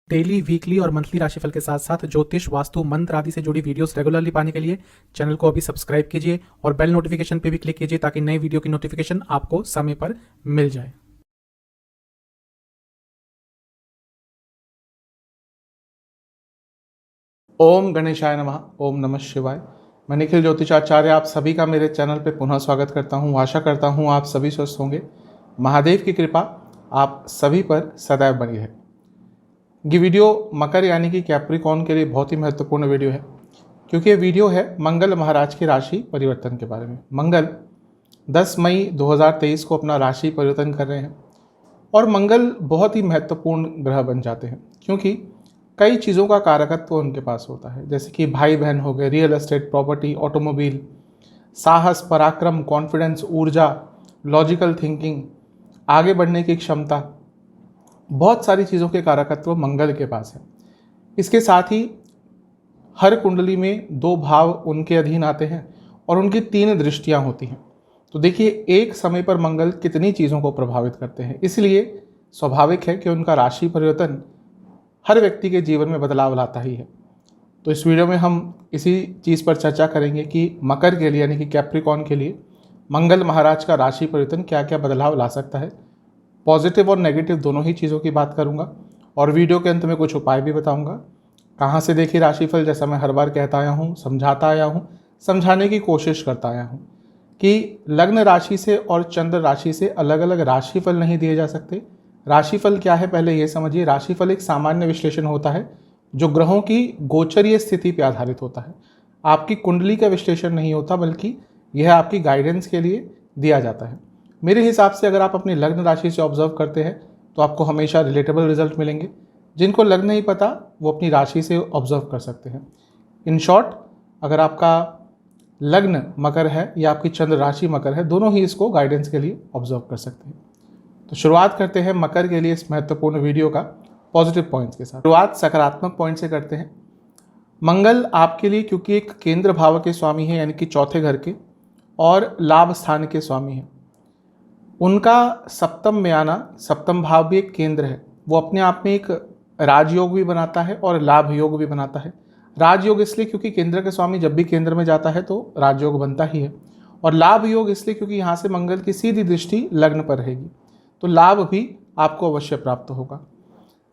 Daily, weekly और monthly राशिफल के साथ साथ ज्योतिष, वास्तु, मंत्र आदि से जुड़ी वीडियोस रेगुलरली पाने के लिए चैनल को अभी सब्सक्राइब कीजिए और बेल नोटिफिकेशन पे भी क्लिक कीजिए ताकि नई वीडियो की नोटिफिकेशन आपको समय पर मिल जाए। ओम गणेशाय नमः। ओम नमः शिवाय। मैं निखिल ज्योतिषाचार्य आप सभी का मेरे चैनल पे पुनः स्वागत करता हूँ। आशा करता हूँ आप सभी स्वस्थ होंगे। महादेव की कृपा आप सभी पर सदैव बनी रहे। ये वीडियो मकर यानी कि कैप्रिकॉर्न के लिए बहुत ही महत्वपूर्ण वीडियो है, क्योंकि ये वीडियो है मंगल महाराज की राशि परिवर्तन के बारे में। मंगल 10 मई 2023 को अपना राशि परिवर्तन कर रहे हैं और मंगल बहुत ही महत्वपूर्ण ग्रह बन जाते हैं, क्योंकि कई चीज़ों का कारकत्व उनके पास होता है, जैसे कि भाई बहन हो गए, रियल एस्टेट, प्रॉपर्टी, ऑटोमोबाइल, साहस, पराक्रम, कॉन्फिडेंस, ऊर्जा, लॉजिकल थिंकिंग, आगे बढ़ने की क्षमता, बहुत सारी चीज़ों के कारकत्व मंगल के पास है। इसके साथ ही हर कुंडली में 2 भाव उनके अधीन आते हैं और उनकी 3 दृष्टियां होती हैं। तो देखिए एक समय पर मंगल कितनी चीज़ों को प्रभावित करते हैं, इसलिए स्वाभाविक है कि उनका राशि परिवर्तन हर व्यक्ति के जीवन में बदलाव लाता ही है। तो इस वीडियो में हम इसी चीज़ पर चर्चा करेंगे कि मकर के लिए यानी कि कैप्रिकॉर्न के लिए मंगल महाराज का राशि परिवर्तन क्या क्या बदलाव ला सकता है। पॉजिटिव और नेगेटिव दोनों ही चीज़ों की बात करूंगा और वीडियो के अंत में कुछ उपाय भी बताऊंगा। कहाँ से देखिए राशिफल, जैसा मैं हर बार कहता आया हूँ, समझाता आया हूँ, समझाने की कोशिश करता आया हूँ कि लग्न राशि से और चंद्र राशि से अलग अलग राशिफल नहीं दिए जा सकते। राशिफल क्या है पहले ये समझिए। राशिफल एक सामान्य विश्लेषण होता है जो ग्रहों की गोचरीय स्थिति पर आधारित होता है। आपकी कुंडली का विश्लेषण नहीं होता, बल्कि यह आपकी गाइडेंस के लिए दिया जाता है। मेरे हिसाब से अगर आप अपनी लग्न राशि से ऑब्जर्व करते हैं तो आपको हमेशा रिलेटेबल रिजल्ट मिलेंगे। जिनको लग्न नहीं पता वो अपनी राशि से ऑब्जर्व कर सकते हैं। इन शॉर्ट, अगर आपका लग्न मकर है या आपकी चंद्र राशि मकर है, दोनों ही इसको गाइडेंस के लिए ऑब्जर्व कर सकते हैं। तो शुरुआत करते हैं मकर के लिए इस महत्वपूर्ण वीडियो का पॉजिटिव पॉइंट्स के साथ। शुरुआत सकारात्मक पॉइंट से करते हैं। मंगल आपके लिए क्योंकि एक केंद्र भाव के स्वामी है यानी कि चौथे घर के और लाभ स्थान के स्वामी हैं, उनका सप्तम में आना, सप्तम भाव भी एक केंद्र है, वो अपने आप में एक राजयोग भी बनाता है और लाभ योग भी बनाता है। राजयोग इसलिए क्योंकि केंद्र के स्वामी जब भी केंद्र में जाता है तो राजयोग बनता ही है, और लाभ योग इसलिए क्योंकि यहाँ से मंगल की सीधी दृष्टि लग्न पर रहेगी, तो लाभ भी आपको अवश्य प्राप्त होगा।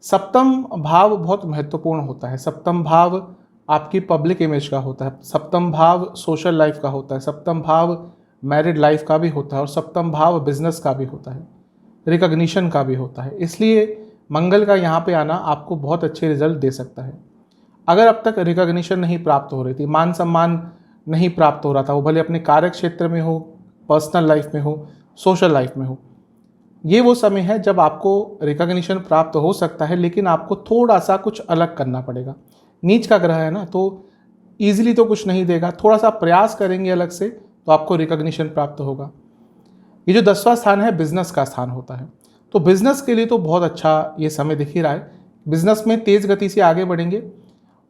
सप्तम भाव बहुत महत्वपूर्ण होता है। सप्तम भाव आपकी पब्लिक इमेज का होता है, सप्तम भाव सोशल लाइफ का होता है, सप्तम भाव मैरिड लाइफ का भी होता है और सप्तम भाव बिजनेस का भी होता है, रिकॉग्निशन का भी होता है। इसलिए मंगल का यहाँ पे आना आपको बहुत अच्छे रिजल्ट दे सकता है। अगर अब तक रिकॉग्निशन नहीं प्राप्त हो रही थी, मान सम्मान नहीं प्राप्त हो रहा था, वो भले अपने कार्य क्षेत्र में हो, पर्सनल लाइफ में हो, सोशल लाइफ में हो, ये वो समय है जब आपको रिकॉग्निशन प्राप्त हो सकता है, लेकिन आपको थोड़ा सा कुछ अलग करना पड़ेगा। नीच का ग्रह है ना, तो ईजिली तो कुछ नहीं देगा, थोड़ा सा प्रयास करेंगे अलग से तो आपको रिकॉग्निशन प्राप्त होगा। ये जो 10वां स्थान है बिजनेस का स्थान होता है, तो बिजनेस के लिए तो बहुत अच्छा ये समय दिख ही रहा है। बिजनेस में तेज़ गति से आगे बढ़ेंगे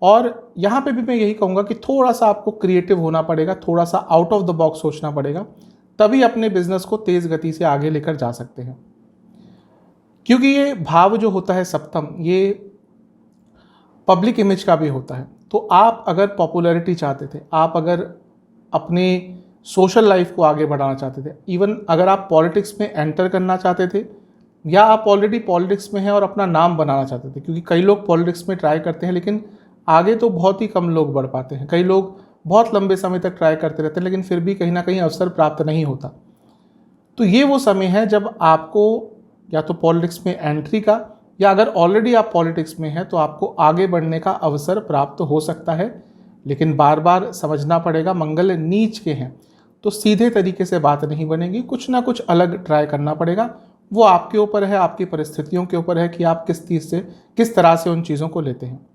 और यहाँ पे भी मैं यही कहूँगा कि थोड़ा सा आपको क्रिएटिव होना पड़ेगा, थोड़ा सा आउट ऑफ द बॉक्स सोचना पड़ेगा, तभी अपने बिजनेस को तेज़ गति से आगे लेकर जा सकते हैं। क्योंकि ये भाव जो होता है सप्तम, ये पब्लिक इमेज का भी होता है। तो आप अगर पॉपुलैरिटी चाहते थे, आप अगर अपने सोशल लाइफ को आगे बढ़ाना चाहते थे, इवन अगर आप पॉलिटिक्स में एंटर करना चाहते थे या आप ऑलरेडी पॉलिटिक्स में हैं और अपना नाम बनाना चाहते थे, क्योंकि कई लोग पॉलिटिक्स में ट्राई करते हैं लेकिन आगे तो बहुत ही कम लोग बढ़ पाते हैं। कई लोग बहुत लंबे समय तक ट्राई करते रहते हैं लेकिन फिर भी कहीं ना कहीं अवसर प्राप्त नहीं होता। तो ये वो समय है जब आपको या तो पॉलिटिक्स में एंट्री का, या अगर ऑलरेडी आप पॉलिटिक्स में हैं तो आपको आगे बढ़ने का अवसर प्राप्त हो सकता है। लेकिन बार बार समझना पड़ेगा, मंगल नीच के हैं तो सीधे तरीके से बात नहीं बनेगी, कुछ ना कुछ अलग ट्राई करना पड़ेगा। वो आपके ऊपर है, आपकी परिस्थितियों के ऊपर है कि आप किस तरह से उन चीज़ों को लेते हैं।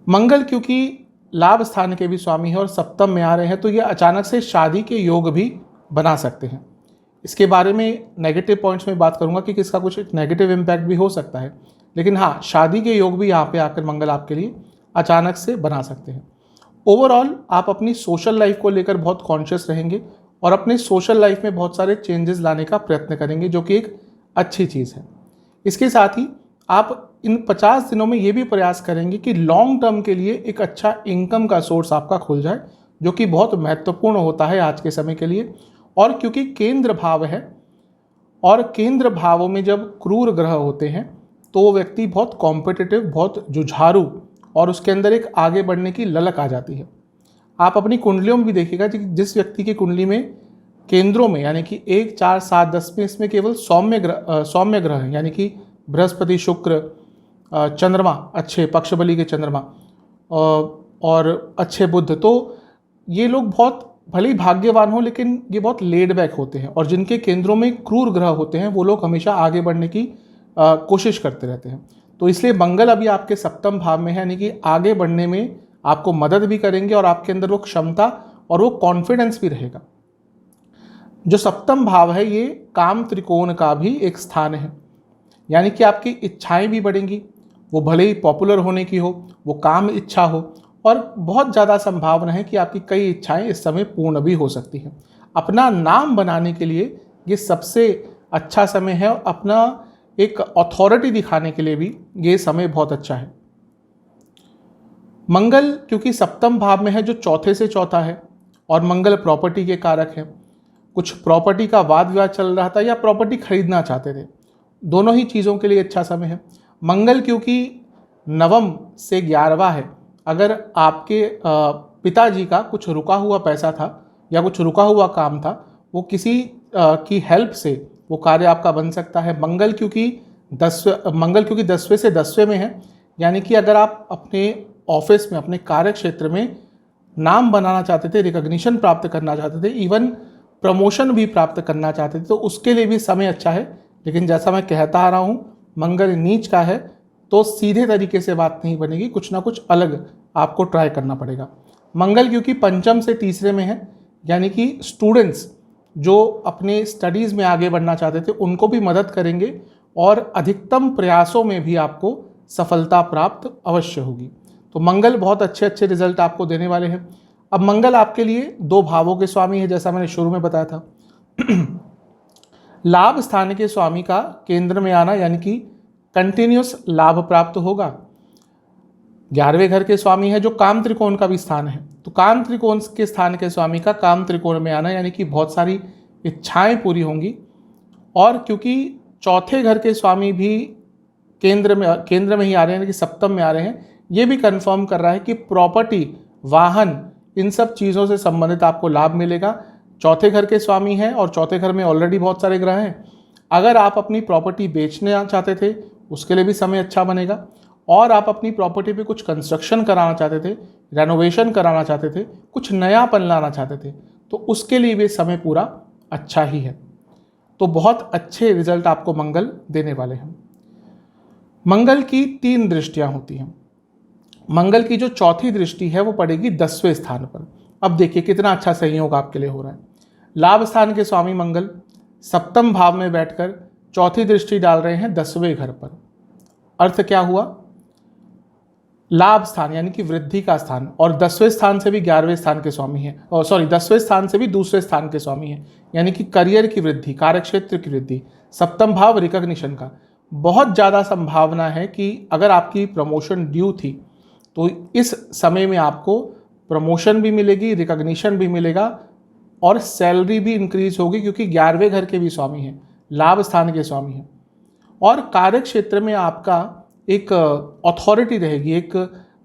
मंगल क्योंकि लाभ स्थान के भी स्वामी है और सप्तम में आ रहे हैं, तो ये अचानक से शादी के योग भी बना सकते हैं। इसके बारे में नेगेटिव पॉइंट्स में बात करूंगा कि किसका कुछ नेगेटिव इम्पैक्ट भी हो सकता है, लेकिन हाँ, शादी के योग भी यहाँ पे आकर मंगल आपके लिए अचानक से बना सकते हैं। ओवरऑल आप अपनी सोशल लाइफ को लेकर बहुत कॉन्शियस रहेंगे और अपने सोशल लाइफ में बहुत सारे चेंजेस लाने का प्रयत्न करेंगे, जो कि एक अच्छी चीज़ है। इसके साथ ही आप इन 50 दिनों में ये भी प्रयास करेंगे कि लॉन्ग टर्म के लिए एक अच्छा इनकम का सोर्स आपका खुल जाए, जो कि बहुत महत्वपूर्ण होता है आज के समय के लिए। और क्योंकि केंद्र भाव है, और केंद्र भावों में जब क्रूर ग्रह होते हैं तो वो व्यक्ति बहुत कॉम्पिटिटिव, बहुत जुझारू, और उसके अंदर एक आगे बढ़ने की ललक आ जाती है। आप अपनी कुंडलियों में भी देखिएगा कि जिस व्यक्ति की कुंडली में केंद्रों में यानी कि 1, 4, 7, 10 में इसमें केवल सौम्य ग्रह हैं, यानी कि बृहस्पति, शुक्र, चंद्रमा, अच्छे पक्ष बली के चंद्रमा और अच्छे बुध, तो ये लोग बहुत भले ही भाग्यवान हो, लेकिन ये बहुत लेड बैक होते हैं। और जिनके केंद्रों में क्रूर ग्रह होते हैं वो लोग हमेशा आगे बढ़ने की कोशिश करते रहते हैं। तो इसलिए मंगल अभी आपके सप्तम भाव में है, यानी कि आगे बढ़ने में आपको मदद भी करेंगे और आपके अंदर वो क्षमता और वो कॉन्फिडेंस भी रहेगा। जो सप्तम भाव है ये काम त्रिकोण का भी एक स्थान है, यानी कि आपकी इच्छाएं भी बढ़ेंगी, वो भले ही पॉपुलर होने की हो, वो काम इच्छा हो, और बहुत ज़्यादा संभावना है कि आपकी कई इच्छाएं इस समय पूर्ण भी हो सकती हैं। अपना नाम बनाने के लिए ये सबसे अच्छा समय है, और अपना एक अथॉरिटी दिखाने के लिए भी ये समय बहुत अच्छा है। मंगल क्योंकि सप्तम भाव में है, जो चौथे से चौथा है, और मंगल प्रॉपर्टी के कारक है। कुछ प्रॉपर्टी का वाद विवाद चल रहा था या प्रॉपर्टी खरीदना चाहते थे, दोनों ही चीज़ों के लिए अच्छा समय है। मंगल क्योंकि नवम से 11वां है, अगर आपके पिताजी का कुछ रुका हुआ पैसा था या कुछ रुका हुआ काम था, वो किसी की हेल्प से वो कार्य आपका बन सकता है। मंगल क्योंकि 10वें से 10वें में है, यानी कि अगर आप अपने ऑफिस में, अपने कार्य क्षेत्र में नाम बनाना चाहते थे, रिकॉग्निशन प्राप्त करना चाहते थे, इवन प्रमोशन भी प्राप्त करना चाहते थे, तो उसके लिए भी समय अच्छा है। लेकिन जैसा मैं कहता आ रहा हूँ, मंगल नीच का है, तो सीधे तरीके से बात नहीं बनेगी, कुछ ना कुछ अलग आपको ट्राई करना पड़ेगा। मंगल क्योंकि पंचम से तीसरे में है, यानी कि स्टूडेंट्स जो अपने स्टडीज़ में आगे बढ़ना चाहते थे उनको भी मदद करेंगे, और अधिकतम प्रयासों में भी आपको सफलता प्राप्त अवश्य होगी। तो मंगल बहुत अच्छे अच्छे रिजल्ट आपको देने वाले हैं। अब मंगल आपके लिए 2 भावों के स्वामी है, जैसा मैंने शुरू में बताया था। लाभ स्थान के स्वामी का केंद्र में आना, यानी कि कंटिन्यूस लाभ प्राप्त होगा। 11वें घर के स्वामी है, जो काम त्रिकोण का भी स्थान है, तो काम त्रिकोण के स्थान के स्वामी का काम त्रिकोण में आना, यानी कि बहुत सारी इच्छाएं पूरी होंगी। और क्योंकि चौथे घर के स्वामी भी केंद्र में ही आ रहे हैं, यानी कि सप्तम में आ रहे हैं, ये भी कंफर्म कर रहा है कि प्रॉपर्टी, वाहन, इन सब चीज़ों से संबंधित आपको लाभ मिलेगा। चौथे घर के स्वामी हैं और चौथे घर में ऑलरेडी बहुत सारे ग्रह हैं। अगर आप अपनी प्रॉपर्टी बेचना चाहते थे उसके लिए भी समय अच्छा बनेगा, और आप अपनी प्रॉपर्टी पे कुछ कंस्ट्रक्शन कराना चाहते थे, रेनोवेशन कराना चाहते थे, कुछ नयापन लाना चाहते थे, तो उसके लिए भी समय पूरा अच्छा ही है। तो बहुत अच्छे रिजल्ट आपको मंगल देने वाले हैं। मंगल की 3 दृष्टियां होती हैं। मंगल की जो चौथी दृष्टि है वो पड़ेगी 10वें स्थान पर। अब देखिए कितना अच्छा संयोग आपके लिए हो रहा है। लाभ स्थान के स्वामी मंगल सप्तम भाव में बैठकर चौथी दृष्टि डाल रहे हैं 10वें घर पर। अर्थ क्या हुआ? लाभ स्थान यानी कि वृद्धि का स्थान, और 10वें स्थान से भी 11वें स्थान के स्वामी हैं, और 10वें स्थान से भी दूसरे स्थान के स्वामी हैं, यानी कि करियर की वृद्धि, कार्यक्षेत्र की वृद्धि। सप्तम भाव रिकॉग्निशन का, बहुत ज़्यादा संभावना है कि अगर आपकी प्रमोशन ड्यू थी तो इस समय में आपको प्रमोशन भी मिलेगी, रिकॉग्निशन भी मिलेगा, और सैलरी भी इंक्रीज होगी, क्योंकि 11वें घर के भी स्वामी हैं, लाभ स्थान के स्वामी हैं। और कार्य क्षेत्र में आपका एक अथॉरिटी रहेगी, एक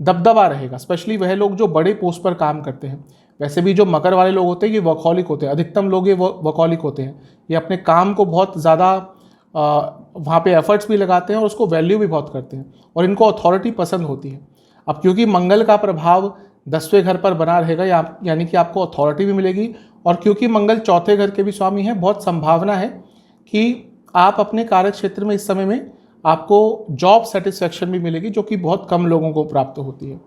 दबदबा रहेगा, स्पेशली वह लोग जो बड़े पोस्ट पर काम करते हैं। वैसे भी जो मकर वाले लोग होते हैं ये वर्कहॉलिक होते हैं, अधिकतम लोग ये वर्कहॉलिक होते हैं, ये अपने काम को बहुत ज़्यादा वहाँ पे एफर्ट्स भी लगाते हैं और उसको वैल्यू भी बहुत करते हैं, और इनको अथॉरिटी पसंद होती है। अब क्योंकि मंगल का प्रभाव 10वें घर पर बना रहेगा, यानी कि आपको अथॉरिटी भी मिलेगी, और क्योंकि मंगल चौथे घर के भी स्वामी हैं, बहुत संभावना है कि आप अपने कार्य क्षेत्र में इस समय में आपको जॉब सेटिस्फैक्शन भी मिलेगी, जो कि बहुत कम लोगों को प्राप्त होती है।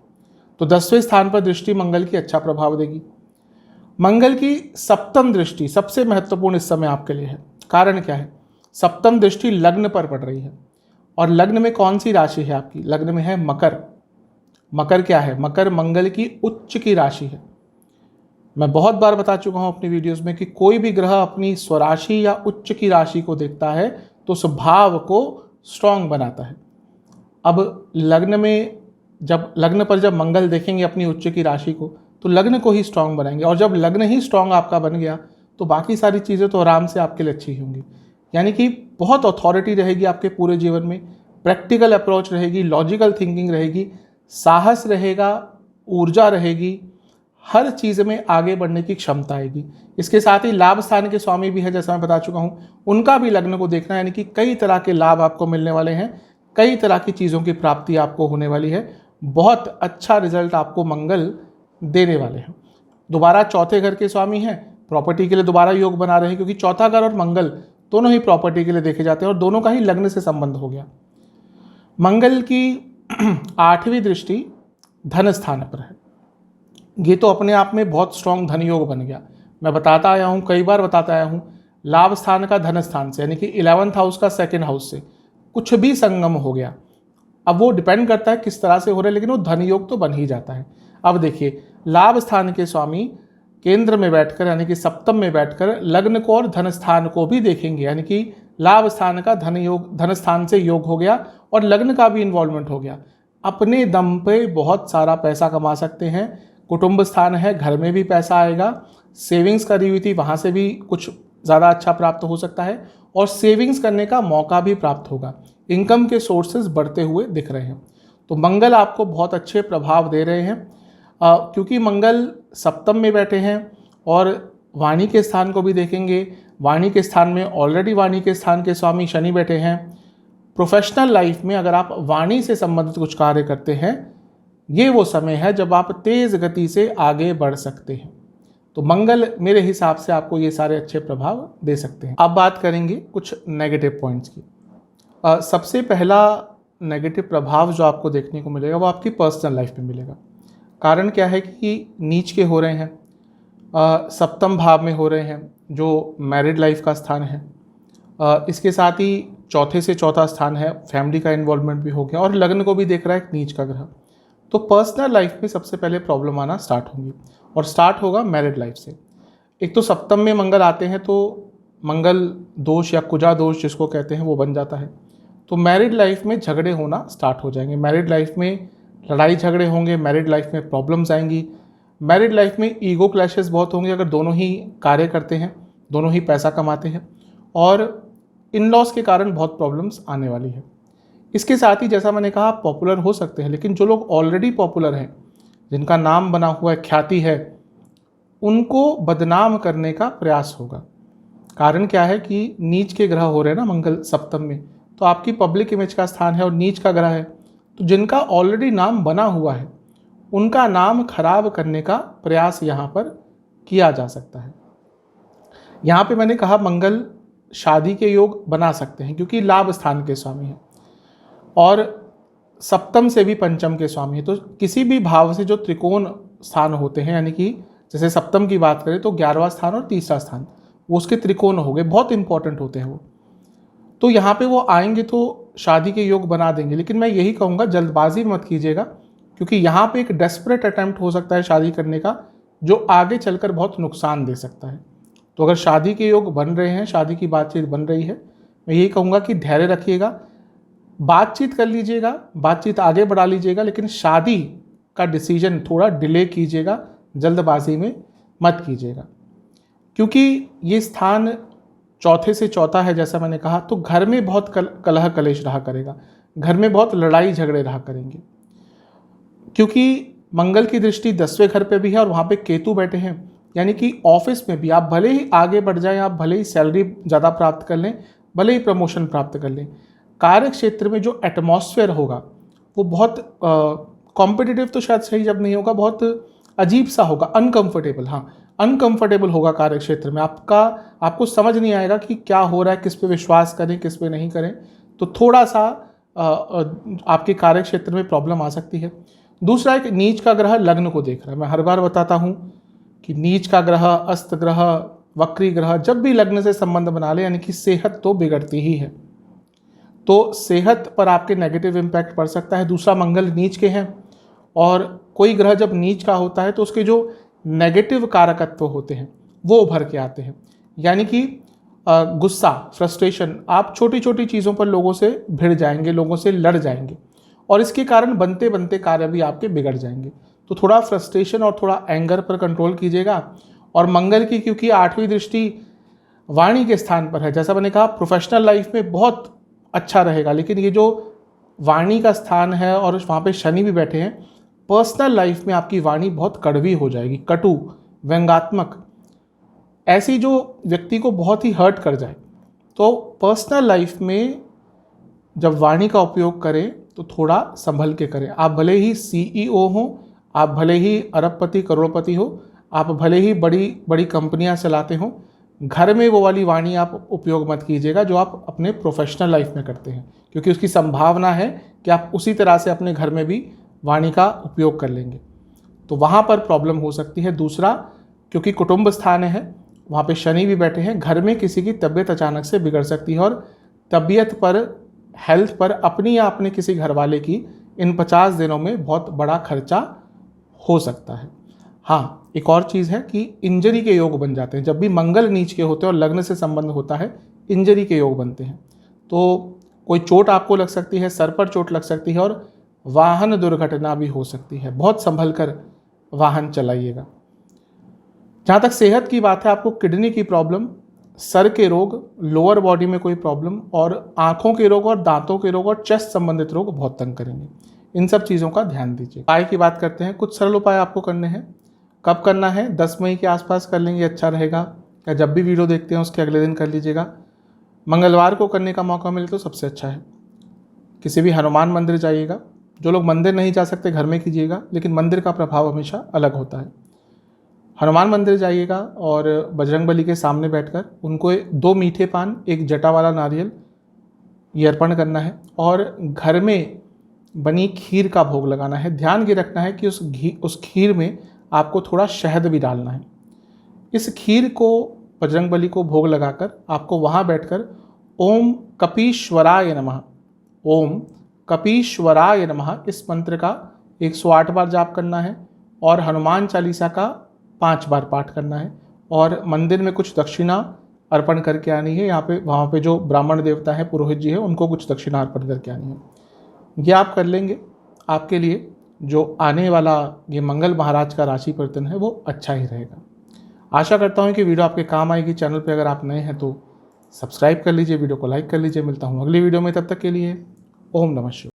तो 10वें स्थान पर दृष्टि मंगल की अच्छा प्रभाव देगी। मंगल की सप्तम दृष्टि सबसे महत्वपूर्ण इस समय आपके लिए है। कारण क्या है? सप्तम दृष्टि लग्न पर पड़ रही है, और लग्न में कौन सी राशि है आपकी? लग्न में है मकर। मकर क्या है? मकर मंगल की उच्च की राशि है। मैं बहुत बार बता चुका हूं अपनी वीडियोस में कि कोई भी ग्रह अपनी स्वराशि या उच्च की राशि को देखता है तो उस भाव को स्ट्रांग बनाता है। अब लग्न में जब लग्न पर जब मंगल देखेंगे अपनी उच्च की राशि को, तो लग्न को ही स्ट्रांग बनाएंगे, और जब लग्न ही स्ट्रांग आपका बन गया तो बाकी सारी चीज़ें तो आराम से आपके लिए अच्छी ही होंगी। यानी कि बहुत अथॉरिटी रहेगी आपके पूरे जीवन में, प्रैक्टिकल अप्रोच रहेगी, लॉजिकल थिंकिंग रहेगी, साहस रहेगा, ऊर्जा रहेगी, हर चीज़ में आगे बढ़ने की क्षमता आएगी। इसके साथ ही लाभ स्थान के स्वामी भी है, जैसा मैं बता चुका हूँ, उनका भी लग्न को देखना, यानी कि कई तरह के लाभ आपको मिलने वाले हैं, कई तरह की चीज़ों की प्राप्ति आपको होने वाली है, बहुत अच्छा रिजल्ट आपको मंगल देने वाले हैं। दोबारा चौथे घर के स्वामी हैं, प्रॉपर्टी के लिए दोबारा योग बना रहे हैं, क्योंकि चौथा घर और मंगल दोनों ही प्रॉपर्टी के लिए देखे जाते हैं और दोनों का ही लग्न से संबंध हो गया। मंगल की 8वीं दृष्टि धन स्थान पर है। ये तो अपने आप में बहुत स्ट्रॉन्ग धन योग बन गया। मैं बताता आया हूँ, कई बार बताता आया हूँ, लाभ स्थान का धन स्थान से, यानी कि 11th हाउस का 2nd हाउस से कुछ भी संगम हो गया। अब वो डिपेंड करता है किस तरह से हो रहा है, लेकिन वो धन योग तो बन ही जाता है। अब देखिए, लाभ स्थान के स्वामी केंद्र में बैठकर, यानी कि सप्तम में बैठकर लग्न को और धन स्थान को भी देखेंगे, यानी कि लाभ स्थान का धन योग, धन स्थान से योग हो गया और लग्न का भी इन्वॉल्वमेंट हो गया। अपने दम पे बहुत सारा पैसा कमा सकते हैं। कुटुंब स्थान है, घर में भी पैसा आएगा, सेविंग्स करी हुई थी वहाँ से भी कुछ ज़्यादा अच्छा प्राप्त हो सकता है, और सेविंग्स करने का मौका भी प्राप्त होगा। इनकम के सोर्सेज बढ़ते हुए दिख रहे हैं। तो मंगल आपको बहुत अच्छे प्रभाव दे रहे हैं, क्योंकि मंगल सप्तम में बैठे हैं और वाणी के स्थान को भी देखेंगे। वाणी के स्थान में ऑलरेडी वाणी के स्थान के स्वामी शनि बैठे हैं। प्रोफेशनल लाइफ में अगर आप वाणी से संबंधित कुछ कार्य करते हैं, ये वो समय है जब आप तेज़ गति से आगे बढ़ सकते हैं। तो मंगल मेरे हिसाब से आपको ये सारे अच्छे प्रभाव दे सकते हैं। अब बात करेंगे कुछ नेगेटिव पॉइंट्स की। सबसे पहला नेगेटिव प्रभाव जो आपको देखने को मिलेगा वो आपकी पर्सनल लाइफ में मिलेगा। कारण क्या है कि नीच के हो रहे हैं, सप्तम भाव में हो रहे हैं, जो मैरिड लाइफ का स्थान है। इसके साथ ही चौथे से चौथा स्थान है, फैमिली का इन्वॉल्वमेंट भी हो गया, और लग्न को भी देख रहा है नीच का ग्रह। तो पर्सनल लाइफ में सबसे पहले प्रॉब्लम आना स्टार्ट होंगी, और स्टार्ट होगा मैरिड लाइफ से। एक तो सप्तम में मंगल आते हैं तो मंगल दोष या कुजा दोष जिसको कहते हैं वो बन जाता है। तो मैरिड लाइफ में झगड़े होना स्टार्ट हो जाएंगे, मैरिड लाइफ में लड़ाई झगड़े होंगे, मैरिड लाइफ में प्रॉब्लम्स आएंगी, मैरिड लाइफ में ईगो क्लैशेस बहुत होंगे अगर दोनों ही कार्य करते हैं, दोनों ही पैसा कमाते हैं, और इन लॉज के कारण बहुत प्रॉब्लम्स आने वाली है। इसके साथ ही जैसा मैंने कहा, आप पॉपुलर हो सकते हैं, लेकिन जो लोग ऑलरेडी पॉपुलर हैं, जिनका नाम बना हुआ है, ख्याति है, उनको बदनाम करने का प्रयास होगा। कारण क्या है कि नीच के ग्रह हो रहे हैं ना मंगल सप्तम में, तो आपकी पब्लिक इमेज का स्थान है और नीच का ग्रह है, तो जिनका ऑलरेडी नाम बना हुआ है उनका नाम खराब करने का प्रयास यहाँ पर किया जा सकता है। यहाँ पे मैंने कहा मंगल शादी के योग बना सकते हैं क्योंकि लाभ स्थान के स्वामी हैं और सप्तम से भी पंचम के स्वामी है। तो किसी भी भाव से जो त्रिकोण स्थान होते हैं, यानी कि जैसे सप्तम की बात करें तो 11वां स्थान और तीसरा स्थान, वो उसके त्रिकोण हो गए, बहुत इंपॉर्टेंट होते हैं वो। तो यहाँ पे वो आएंगे तो शादी के योग बना देंगे, लेकिन मैं यही कहूँगा जल्दबाजी मत कीजिएगा, क्योंकि यहाँ पे एक डेस्परेट अटैम्प्ट हो सकता है शादी करने का, जो आगे चलकर बहुत नुकसान दे सकता है। तो अगर शादी के योग बन रहे हैं, शादी की बातचीत बन रही है, मैं यही कहूँगा कि धैर्य रखिएगा, बातचीत कर लीजिएगा, बातचीत आगे बढ़ा लीजिएगा, लेकिन शादी का डिसीजन थोड़ा डिले कीजिएगा, जल्दबाजी में मत कीजिएगा, क्योंकि ये स्थान चौथे से चौथा है जैसा मैंने कहा। तो घर में बहुत कलह कलेश रहा करेगा, घर में बहुत लड़ाई झगड़े रहा करेंगे, क्योंकि मंगल की दृष्टि 10वें घर पे भी है और वहाँ पे केतु बैठे हैं। यानी कि ऑफिस में भी आप भले ही आगे बढ़ जाएं, आप भले ही सैलरी ज़्यादा प्राप्त कर लें, भले ही प्रमोशन प्राप्त कर लें, कार्य क्षेत्र में जो एटमॉस्फेयर होगा वो बहुत कॉम्पिटिटिव तो शायद सही जब नहीं होगा, बहुत अजीब सा होगा, अनकंफर्टेबल। हाँ, अनकंफर्टेबल होगा कार्य क्षेत्र में, आपको समझ नहीं आएगा कि क्या हो रहा है, किस पे विश्वास करें, किस पे नहीं करें। तो थोड़ा सा आपके कार्य क्षेत्र में प्रॉब्लम आ सकती है। दूसरा, एक नीच का ग्रह लग्न को देख रहा है। मैं हर बार बताता हूँ कि नीच का ग्रह, अस्त ग्रह, वक्री ग्रह जब भी लग्न से संबंध बना ले, यानी कि सेहत तो बिगड़ती ही है, तो सेहत पर आपके नेगेटिव इम्पैक्ट पड़ सकता है। दूसरा, मंगल नीच के हैं और कोई ग्रह जब नीच का होता है तो उसके जो नेगेटिव कारकत्व होते हैं वो उभर के आते हैं, यानी कि गुस्सा, फ्रस्ट्रेशन, आप छोटी छोटी चीज़ों पर लोगों से भिड़ जाएंगे, लोगों से लड़ जाएंगे, और इसके कारण बनते बनते कार्य भी आपके बिगड़ जाएंगे। तो थोड़ा फ्रस्ट्रेशन और थोड़ा एंगर पर कंट्रोल कीजिएगा। और मंगल की क्योंकि 8वीं दृष्टि वाणी के स्थान पर है, जैसा मैंने कहा प्रोफेशनल लाइफ में बहुत अच्छा रहेगा, लेकिन ये जो वाणी का स्थान है और वहाँ पे शनि भी बैठे हैं, पर्सनल लाइफ में आपकी वाणी बहुत कड़वी हो जाएगी, कटु, व्यंग्यात्मक, ऐसी जो व्यक्ति को बहुत ही हर्ट कर जाए। तो पर्सनल लाइफ में जब वाणी का उपयोग करें तो थोड़ा संभल के करें। आप भले ही CEO हो, आप भले ही अरबपति करोड़पति हो, आप भले ही बड़ी बड़ी कंपनियां चलाते हो, घर में वो वाली वाणी आप उपयोग मत कीजिएगा जो आप अपने प्रोफेशनल लाइफ में करते हैं, क्योंकि उसकी संभावना है कि आप उसी तरह से अपने घर में भी वाणी का उपयोग कर लेंगे, तो वहाँ पर प्रॉब्लम हो सकती है। दूसरा, क्योंकि कुटुंब स्थान है, वहाँ पे शनि भी बैठे हैं, घर में किसी की तबीयत अचानक से बिगड़ सकती है, और तबीयत पर, हेल्थ पर अपनी या अपने किसी घर वाले की इन 50 दिनों में बहुत बड़ा खर्चा हो सकता है। हाँ, एक और चीज़ है कि इंजरी के योग बन जाते हैं। जब भी मंगल नीच के होते हैं और लग्न से संबंध होता है, इंजरी के योग बनते हैं। तो कोई चोट आपको लग सकती है, सर पर चोट लग सकती है, और वाहन दुर्घटना भी हो सकती है। बहुत संभल कर वाहन चलाइएगा। जहाँ तक सेहत की बात है, आपको किडनी की प्रॉब्लम, सर के रोग, लोअर बॉडी में कोई प्रॉब्लम, और आँखों के रोग और दांतों के रोग और चेस्ट संबंधित रोग बहुत तंग करेंगे। इन सब चीज़ों का ध्यान दीजिए। उपाय की बात करते हैं। कुछ सरल उपाय आपको करने हैं। कब करना है? 10 मई के आसपास कर लेंगे, अच्छा रहेगा। या जब भी वीडियो देखते हैं उसके अगले दिन कर लीजिएगा। मंगलवार को करने का मौका मिले तो सबसे अच्छा है। किसी भी हनुमान मंदिर जाइएगा। जो लोग मंदिर नहीं जा सकते घर में कीजिएगा, लेकिन मंदिर का प्रभाव हमेशा अलग होता है। हनुमान मंदिर जाइएगा और बजरंगबली के सामने बैठकर उनको 2 मीठे पान, 1 जटा वाला नारियल ये अर्पण करना है, और घर में बनी खीर का भोग लगाना है। ध्यान ये रखना है कि उस खीर में आपको थोड़ा शहद भी डालना है। इस खीर को बजरंगबली को भोग लगाकर आपको वहाँ बैठकर ओम कपीश्वराय नमः, ओम कपीश्वराय नमः इस मंत्र का 108 बार जाप करना है, और हनुमान चालीसा का 5 बार पाठ करना है, और मंदिर में कुछ दक्षिणा अर्पण करके आनी है। वहाँ पे जो ब्राह्मण देवता है, पुरोहित जी है, उनको कुछ दक्षिणा अर्पण करके आनी है। ये आप कर लेंगे, आपके लिए जो आने वाला ये मंगल महाराज का राशि परिवर्तन है वो अच्छा ही रहेगा। आशा करता हूँ कि वीडियो आपके काम आएगी। चैनल पे अगर आप नए हैं तो सब्सक्राइब कर लीजिए, वीडियो को लाइक कर लीजिए। मिलता हूँ अगली वीडियो में, तब तक के लिए ओम नमः शिवाय।